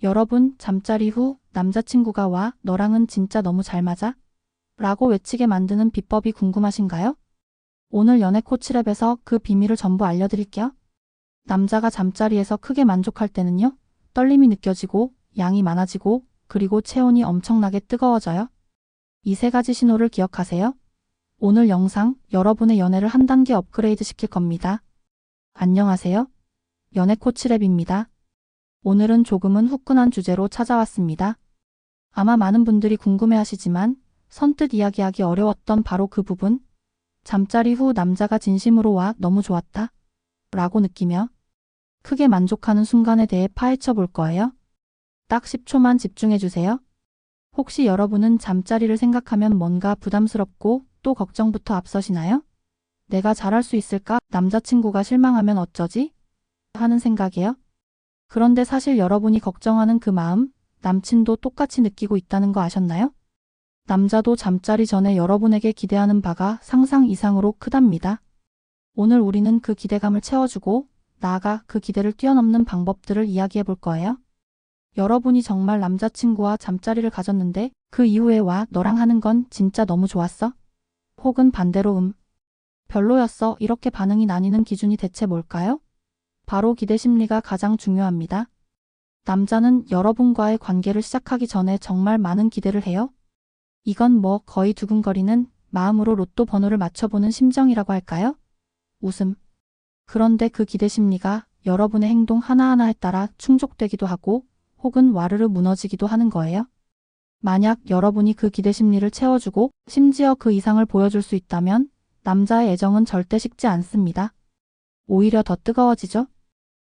여러분, 잠자리 후 남자친구가 와, 너랑은 진짜 너무 잘 맞아? 라고 외치게 만드는 비법이 궁금하신가요? 오늘 연애 코치랩에서 그 비밀을 전부 알려드릴게요. 남자가 잠자리에서 크게 만족할 때는요, 떨림이 느껴지고, 양이 많아지고, 그리고 체온이 엄청나게 뜨거워져요. 이 세 가지 신호를 기억하세요. 오늘 영상 여러분의 연애를 한 단계 업그레이드 시킬 겁니다. 안녕하세요. 연애 코치랩입니다. 오늘은 조금은 후끈한 주제로 찾아왔습니다. 아마 많은 분들이 궁금해하시지만 선뜻 이야기하기 어려웠던 바로 그 부분, 잠자리 후 남자가 진심으로 와 너무 좋았다 라고 느끼며 크게 만족하는 순간에 대해 파헤쳐 볼 거예요. 딱 10초만 집중해 주세요. 혹시 여러분은 잠자리를 생각하면 뭔가 부담스럽고 또 걱정부터 앞서시나요? 내가 잘할 수 있을까? 남자친구가 실망하면 어쩌지? 하는 생각이에요. 그런데 사실 여러분이 걱정하는 그 마음, 남친도 똑같이 느끼고 있다는 거 아셨나요? 남자도 잠자리 전에 여러분에게 기대하는 바가 상상 이상으로 크답니다. 오늘 우리는 그 기대감을 채워주고 나아가 그 기대를 뛰어넘는 방법들을 이야기해 볼 거예요. 여러분이 정말 남자친구와 잠자리를 가졌는데 그 이후에 와 너랑 하는 건 진짜 너무 좋았어? 혹은 반대로 별로였어 이렇게 반응이 나뉘는 기준이 대체 뭘까요? 바로 기대 심리가 가장 중요합니다. 남자는 여러분과의 관계를 시작하기 전에 정말 많은 기대를 해요. 이건 거의 두근거리는 마음으로 로또 번호를 맞춰보는 심정이라고 할까요? 웃음. 그런데 그 기대 심리가 여러분의 행동 하나하나에 따라 충족되기도 하고 혹은 와르르 무너지기도 하는 거예요. 만약 여러분이 그 기대 심리를 채워주고 심지어 그 이상을 보여줄 수 있다면 남자의 애정은 절대 식지 않습니다. 오히려 더 뜨거워지죠.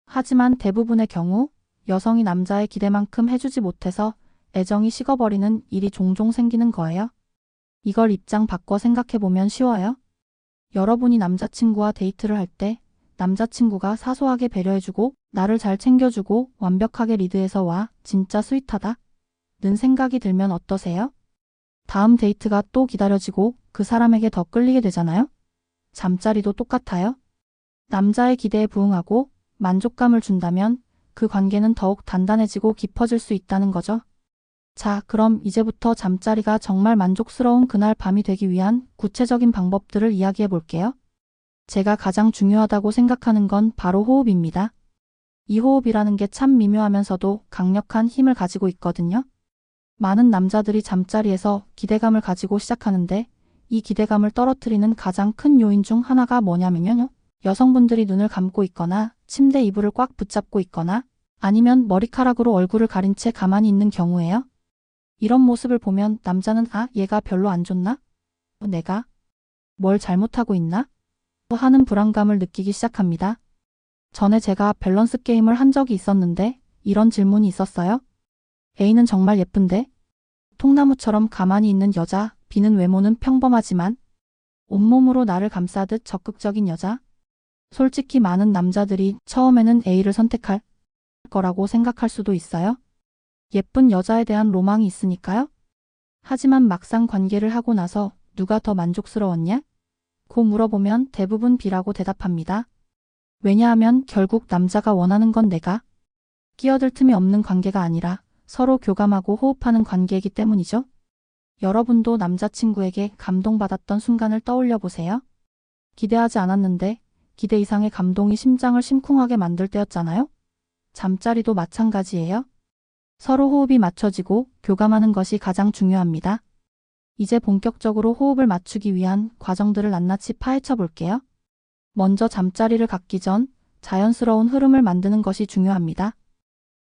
하지만 대부분의 경우 여성이 남자의 기대만큼 해주지 못해서 애정이 식어버리는 일이 종종 생기는 거예요. 이걸 입장 바꿔 생각해보면 쉬워요. 여러분이 남자친구와 데이트를 할 때 남자친구가 사소하게 배려해주고 나를 잘 챙겨주고 완벽하게 리드해서 와 진짜 스윗하다 는 생각이 들면 어떠세요? 다음 데이트가 또 기다려지고 그 사람에게 더 끌리게 되잖아요? 잠자리도 똑같아요. 남자의 기대에 부응하고 만족감을 준다면 그 관계는 더욱 단단해지고 깊어질 수 있다는 거죠. 자, 그럼 이제부터 잠자리가 정말 만족스러운 그날 밤이 되기 위한 구체적인 방법들을 이야기해 볼게요. 제가 가장 중요하다고 생각하는 건 바로 호흡입니다. 이 호흡이라는 게 참 미묘하면서도 강력한 힘을 가지고 있거든요. 많은 남자들이 잠자리에서 기대감을 가지고 시작하는데 이 기대감을 떨어뜨리는 가장 큰 요인 중 하나가 뭐냐면요. 여성분들이 눈을 감고 있거나 침대 이불을 꽉 붙잡고 있거나 아니면 머리카락으로 얼굴을 가린 채 가만히 있는 경우예요. 이런 모습을 보면 남자는 얘가 별로 안 좋나? 내가 뭘 잘못하고 있나? 하는 불안감을 느끼기 시작합니다. 전에 제가 밸런스 게임을 한 적이 있었는데 이런 질문이 있었어요. A는 정말 예쁜데 통나무처럼 가만히 있는 여자, B는 외모는 평범하지만 온몸으로 나를 감싸듯 적극적인 여자. 솔직히 많은 남자들이 처음에는 A를 선택할 거라고 생각할 수도 있어요. 예쁜 여자에 대한 로망이 있으니까요. 하지만 막상 관계를 하고 나서 누가 더 만족스러웠냐? 고 물어보면 대부분 B라고 대답합니다. 왜냐하면 결국 남자가 원하는 건 내가 끼어들 틈이 없는 관계가 아니라 서로 교감하고 호흡하는 관계이기 때문이죠. 여러분도 남자친구에게 감동받았던 순간을 떠올려 보세요. 기대하지 않았는데 기대 이상의 감동이 심장을 심쿵하게 만들 때였잖아요. 잠자리도 마찬가지예요. 서로 호흡이 맞춰지고 교감하는 것이 가장 중요합니다. 이제 본격적으로 호흡을 맞추기 위한 과정들을 낱낱이 파헤쳐 볼게요. 먼저 잠자리를 갖기 전 자연스러운 흐름을 만드는 것이 중요합니다.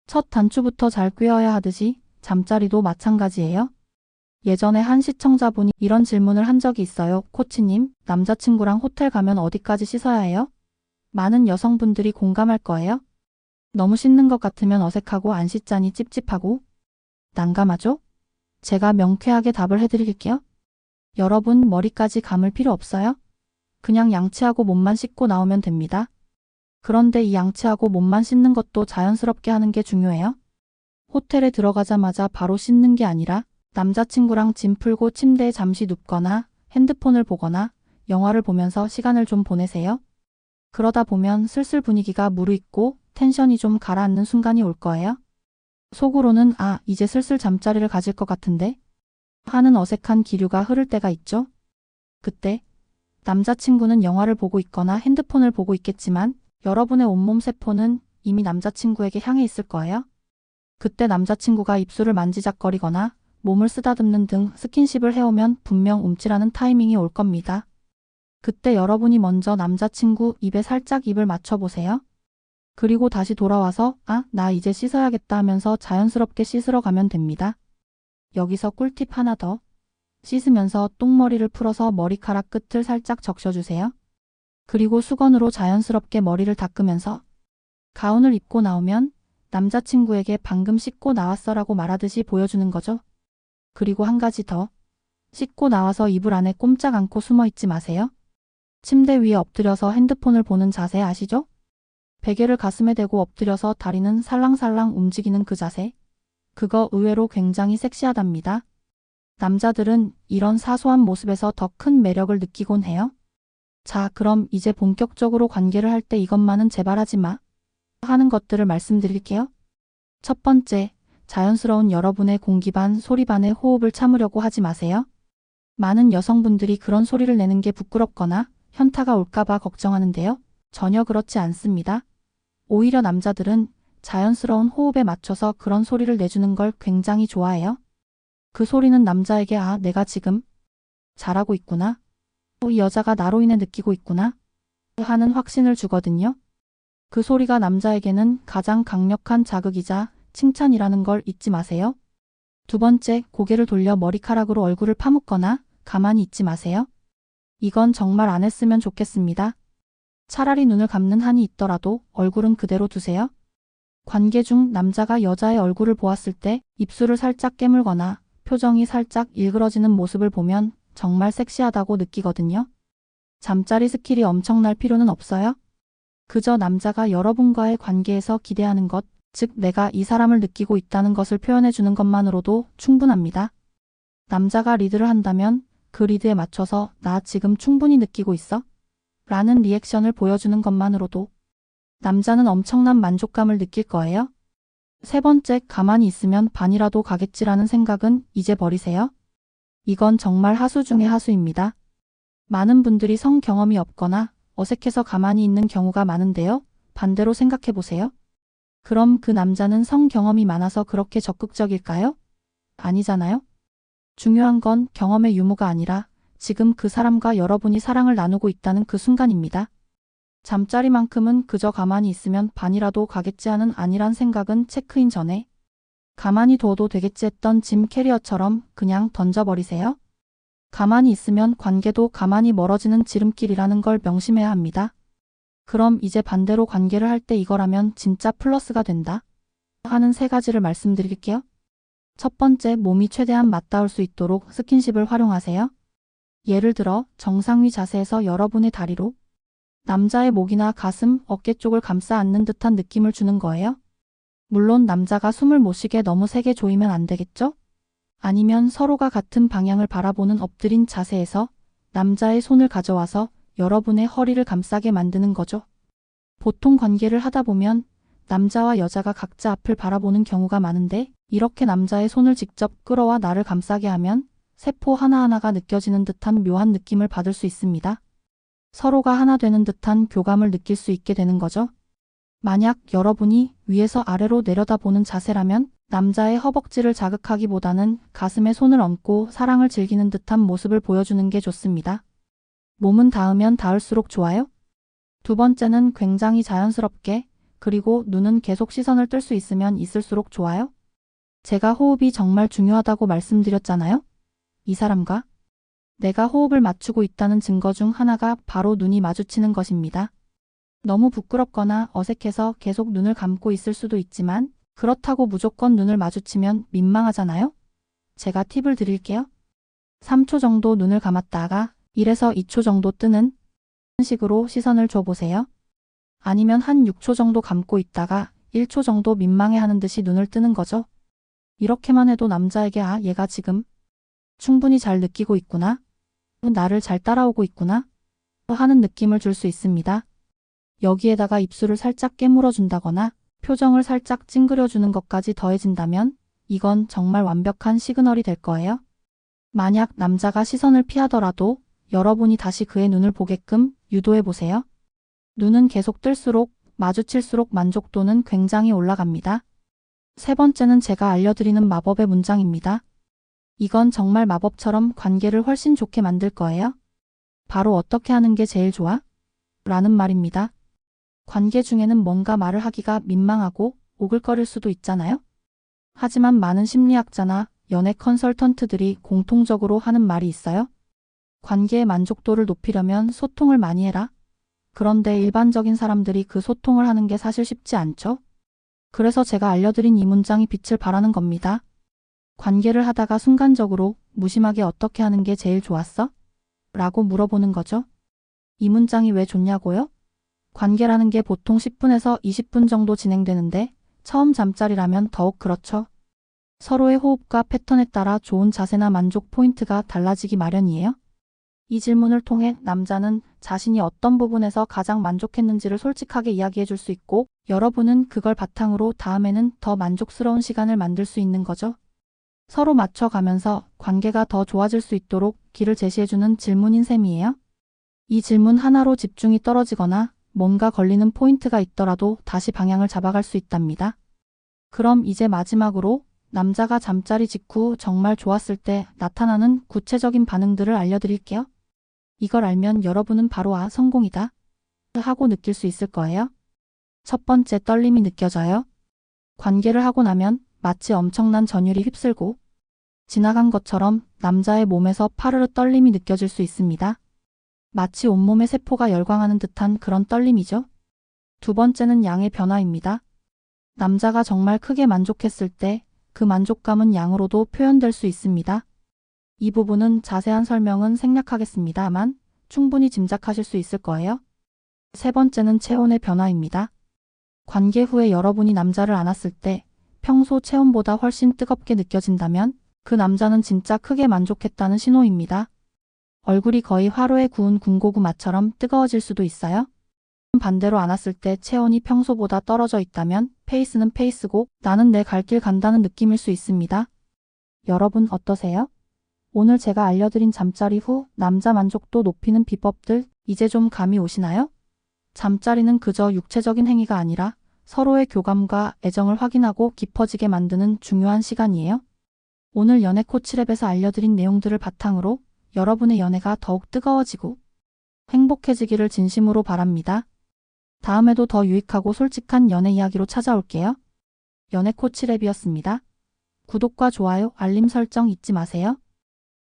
첫 단추부터 잘 꿰어야 하듯이 잠자리도 마찬가지예요. 예전에 한 시청자분이 이런 질문을 한 적이 있어요. 코치님, 남자친구랑 호텔 가면 어디까지 씻어야 해요? 많은 여성분들이 공감할 거예요. 너무 씻는 것 같으면 어색하고 안 씻자니 찝찝하고 난감하죠? 제가 명쾌하게 답을 해드릴게요. 여러분 머리까지 감을 필요 없어요. 그냥 양치하고 몸만 씻고 나오면 됩니다. 그런데 이 양치하고 몸만 씻는 것도 자연스럽게 하는 게 중요해요. 호텔에 들어가자마자 바로 씻는 게 아니라 남자친구랑 짐 풀고 침대에 잠시 눕거나 핸드폰을 보거나 영화를 보면서 시간을 좀 보내세요. 그러다 보면 슬슬 분위기가 무르익고 텐션이 좀 가라앉는 순간이 올 거예요. 속으로는 아, 이제 슬슬 잠자리를 가질 것 같은데? 하는 어색한 기류가 흐를 때가 있죠. 그때 남자친구는 영화를 보고 있거나 핸드폰을 보고 있겠지만 여러분의 온몸 세포는 이미 남자친구에게 향해 있을 거예요. 그때 남자친구가 입술을 만지작거리거나 몸을 쓰다듬는 등 스킨십을 해오면 분명 움찔하는 타이밍이 올 겁니다. 그때 여러분이 먼저 남자친구 입에 살짝 입을 맞춰보세요. 그리고 다시 돌아와서 아, 나 이제 씻어야겠다 하면서 자연스럽게 씻으러 가면 됩니다. 여기서 꿀팁 하나 더. 씻으면서 똥머리를 풀어서 머리카락 끝을 살짝 적셔주세요. 그리고 수건으로 자연스럽게 머리를 닦으면서 가운을 입고 나오면 남자친구에게 방금 씻고 나왔어라고 말하듯이 보여주는 거죠. 그리고 한 가지 더. 씻고 나와서 이불 안에 꼼짝 않고 숨어 있지 마세요. 침대 위에 엎드려서 핸드폰을 보는 자세 아시죠? 베개를 가슴에 대고 엎드려서 다리는 살랑살랑 움직이는 그 자세. 그거 의외로 굉장히 섹시하답니다. 남자들은 이런 사소한 모습에서 더 큰 매력을 느끼곤 해요. 자, 그럼 이제 본격적으로 관계를 할 때 이것만은 제발 하지 마. 하는 것들을 말씀드릴게요. 첫 번째, 자연스러운 여러분의 공기 반 소리 반의 호흡을 참으려고 하지 마세요. 많은 여성분들이 그런 소리를 내는 게 부끄럽거나 현타가 올까봐 걱정하는데요. 전혀 그렇지 않습니다. 오히려 남자들은 자연스러운 호흡에 맞춰서 그런 소리를 내주는 걸 굉장히 좋아해요. 그 소리는 남자에게 아, 내가 지금 잘하고 있구나. 이 여자가 나로 인해 느끼고 있구나. 하는 확신을 주거든요. 그 소리가 남자에게는 가장 강력한 자극이자 칭찬이라는 걸 잊지 마세요. 두 번째, 고개를 돌려 머리카락으로 얼굴을 파묻거나 가만히 있지 마세요. 이건 정말 안 했으면 좋겠습니다. 차라리 눈을 감는 한이 있더라도 얼굴은 그대로 두세요. 관계 중 남자가 여자의 얼굴을 보았을 때 입술을 살짝 깨물거나 표정이 살짝 일그러지는 모습을 보면 정말 섹시하다고 느끼거든요. 잠자리 스킬이 엄청날 필요는 없어요. 그저 남자가 여러분과의 관계에서 기대하는 것, 즉 내가 이 사람을 느끼고 있다는 것을 표현해 주는 것만으로도 충분합니다. 남자가 리드를 한다면 그 리드에 맞춰서 나 지금 충분히 느끼고 있어? 라는 리액션을 보여주는 것만으로도 남자는 엄청난 만족감을 느낄 거예요. 세 번째, 가만히 있으면 반이라도 가겠지라는 생각은 이제 버리세요. 이건 정말 하수 중의 하수입니다. 많은 분들이 성 경험이 없거나 어색해서 가만히 있는 경우가 많은데요. 반대로 생각해 보세요. 그럼 그 남자는 성 경험이 많아서 그렇게 적극적일까요? 아니잖아요. 중요한 건 경험의 유무가 아니라 지금 그 사람과 여러분이 사랑을 나누고 있다는 그 순간입니다. 잠자리만큼은 그저 가만히 있으면 반이라도 가겠지 하는 아니란 생각은 체크인 전에 가만히 둬도 되겠지 했던 짐 캐리어처럼 그냥 던져버리세요. 가만히 있으면 관계도 가만히 멀어지는 지름길이라는 걸 명심해야 합니다. 그럼 이제 반대로 관계를 할 때 이거라면 진짜 플러스가 된다 하는 세 가지를 말씀드릴게요. 첫 번째, 몸이 최대한 맞닿을 수 있도록 스킨십을 활용하세요. 예를 들어 정상위 자세에서 여러분의 다리로 남자의 목이나 가슴, 어깨 쪽을 감싸 안는 듯한 느낌을 주는 거예요. 물론 남자가 숨을 못 쉬게 너무 세게 조이면 안 되겠죠? 아니면 서로가 같은 방향을 바라보는 엎드린 자세에서 남자의 손을 가져와서 여러분의 허리를 감싸게 만드는 거죠. 보통 관계를 하다 보면 남자와 여자가 각자 앞을 바라보는 경우가 많은데 이렇게 남자의 손을 직접 끌어와 나를 감싸게 하면 세포 하나하나가 느껴지는 듯한 묘한 느낌을 받을 수 있습니다. 서로가 하나 되는 듯한 교감을 느낄 수 있게 되는 거죠. 만약 여러분이 위에서 아래로 내려다보는 자세라면 남자의 허벅지를 자극하기보다는 가슴에 손을 얹고 사랑을 즐기는 듯한 모습을 보여주는 게 좋습니다. 몸은 닿으면 닿을수록 좋아요. 두 번째는 굉장히 자연스럽게, 그리고 눈은 계속 시선을 뜰 수 있으면 있을수록 좋아요. 제가 호흡이 정말 중요하다고 말씀드렸잖아요. 이 사람과 내가 호흡을 맞추고 있다는 증거 중 하나가 바로 눈이 마주치는 것입니다. 너무 부끄럽거나 어색해서 계속 눈을 감고 있을 수도 있지만 그렇다고 무조건 눈을 마주치면 민망하잖아요. 제가 팁을 드릴게요. 3초 정도 눈을 감았다가 1에서 2초 정도 뜨는 식으로 시선을 줘보세요. 아니면 한 6초 정도 감고 있다가 1초 정도 민망해하는 듯이 눈을 뜨는 거죠. 이렇게만 해도 남자에게 아, 얘가 지금 충분히 잘 느끼고 있구나. 나를 잘 따라오고 있구나. 하는 느낌을 줄 수 있습니다. 여기에다가 입술을 살짝 깨물어 준다거나 표정을 살짝 찡그려주는 것까지 더해진다면 이건 정말 완벽한 시그널이 될 거예요. 만약 남자가 시선을 피하더라도 여러분이 다시 그의 눈을 보게끔 유도해보세요. 눈은 계속 뜰수록 마주칠수록 만족도는 굉장히 올라갑니다. 세 번째는 제가 알려드리는 마법의 문장입니다. 이건 정말 마법처럼 관계를 훨씬 좋게 만들 거예요. 바로 어떻게 하는 게 제일 좋아? 라는 말입니다. 관계 중에는 뭔가 말을 하기가 민망하고 오글거릴 수도 있잖아요. 하지만 많은 심리학자나 연애 컨설턴트들이 공통적으로 하는 말이 있어요. 관계의 만족도를 높이려면 소통을 많이 해라. 그런데 일반적인 사람들이 그 소통을 하는 게 사실 쉽지 않죠? 그래서 제가 알려드린 이 문장이 빛을 발하는 겁니다. 관계를 하다가 순간적으로 무심하게 어떻게 하는 게 제일 좋았어? 라고 물어보는 거죠. 이 문장이 왜 좋냐고요? 관계라는 게 보통 10분에서 20분 정도 진행되는데 처음 잠자리라면 더욱 그렇죠. 서로의 호흡과 패턴에 따라 좋은 자세나 만족 포인트가 달라지기 마련이에요. 이 질문을 통해 남자는 자신이 어떤 부분에서 가장 만족했는지를 솔직하게 이야기해 줄 수 있고 여러분은 그걸 바탕으로 다음에는 더 만족스러운 시간을 만들 수 있는 거죠. 서로 맞춰가면서 관계가 더 좋아질 수 있도록 길을 제시해주는 질문인 셈이에요. 이 질문 하나로 집중이 떨어지거나 뭔가 걸리는 포인트가 있더라도 다시 방향을 잡아갈 수 있답니다. 그럼 이제 마지막으로 남자가 잠자리 직후 정말 좋았을 때 나타나는 구체적인 반응들을 알려드릴게요. 이걸 알면 여러분은 바로 아, 성공이다 하고 느낄 수 있을 거예요. 첫 번째, 떨림이 느껴져요. 관계를 하고 나면 마치 엄청난 전율이 휩쓸고 지나간 것처럼 남자의 몸에서 파르르 떨림이 느껴질 수 있습니다. 마치 온몸의 세포가 열광하는 듯한 그런 떨림이죠. 두 번째는 양의 변화입니다. 남자가 정말 크게 만족했을 때 그 만족감은 양으로도 표현될 수 있습니다. 이 부분은 자세한 설명은 생략하겠습니다만 충분히 짐작하실 수 있을 거예요. 세 번째는 체온의 변화입니다. 관계 후에 여러분이 남자를 안았을 때 평소 체온보다 훨씬 뜨겁게 느껴진다면 그 남자는 진짜 크게 만족했다는 신호입니다. 얼굴이 거의 화로에 구운 군고구마처럼 뜨거워질 수도 있어요. 반대로 안았을 때 체온이 평소보다 떨어져 있다면 페이스는 페이스고 나는 내 갈 길 간다는 느낌일 수 있습니다. 여러분 어떠세요? 오늘 제가 알려드린 잠자리 후 남자 만족도 높이는 비법들 이제 좀 감이 오시나요? 잠자리는 그저 육체적인 행위가 아니라 서로의 교감과 애정을 확인하고 깊어지게 만드는 중요한 시간이에요. 오늘 연애 코치랩에서 알려드린 내용들을 바탕으로 여러분의 연애가 더욱 뜨거워지고 행복해지기를 진심으로 바랍니다. 다음에도 더 유익하고 솔직한 연애 이야기로 찾아올게요. 연애 코치랩이었습니다. 구독과 좋아요, 알림 설정 잊지 마세요.